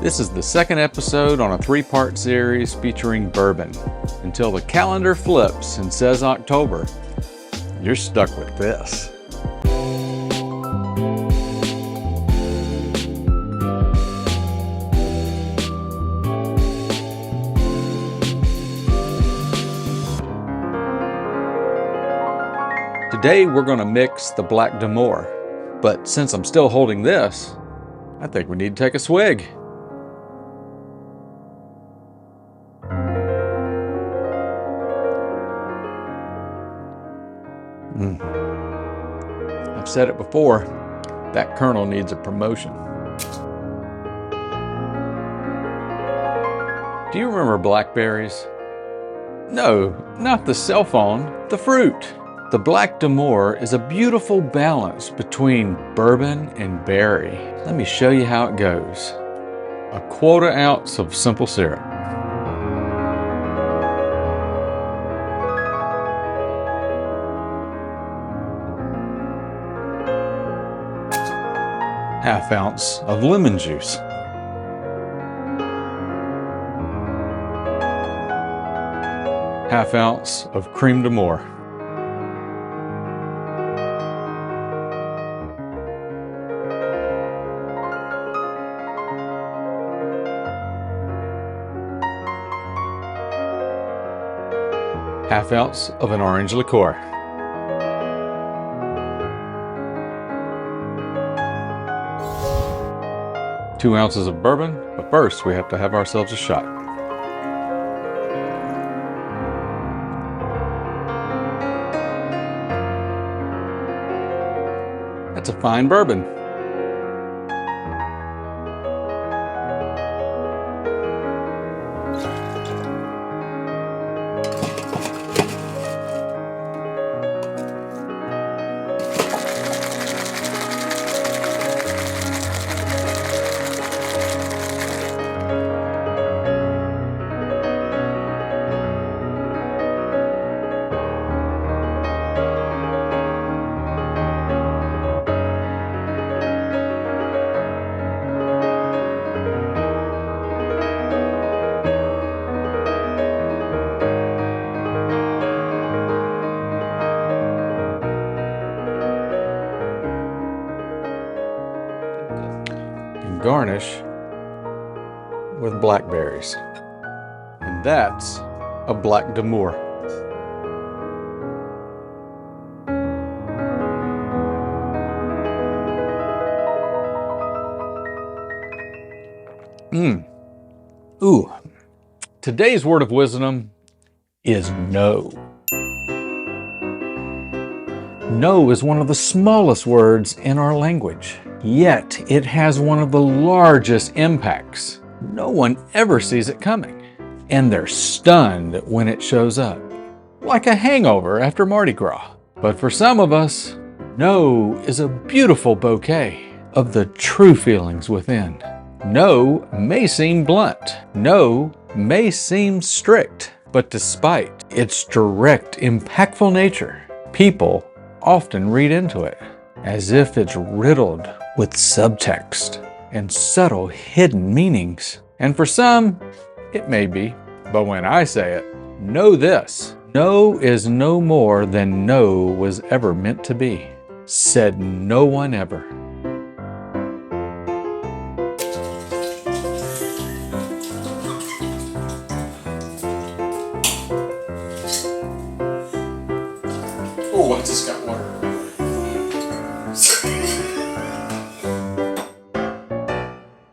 This is the second episode on a three-part series featuring bourbon. Until the calendar flips and says October, you're stuck with this. Today we're going to mix the Black Demure, but since I'm still holding this, I think we need to take a swig. I've said it before, that Colonel needs a promotion. Do you remember Blackberries? No, not the cell phone, the fruit. The Black Demure is a beautiful balance between bourbon and berry. Let me show you how it goes. A 1/4 ounce of simple syrup. ½ ounce of lemon juice. ½ ounce of Creme d'Amour. ½ ounce of an orange liqueur. Two ounces of bourbon, but first we have to have ourselves a shot. That's a fine bourbon. Garnish with blackberries, and that's a Black Demure. Ooh, today's word of wisdom is no. No is one of the smallest words in our language. Yet, it has one of the largest impacts. No one ever sees it coming, and they're stunned when it shows up, like a hangover after Mardi Gras. But for some of us, no is a beautiful bouquet of the true feelings within. No may seem blunt. No may seem strict. But despite its direct, impactful nature, people often read into it as if it's riddled with subtext and subtle hidden meanings. And for some, it may be, but when I say it, know this: no is no more than no was ever meant to be. Said no one ever. Oh, I just got water.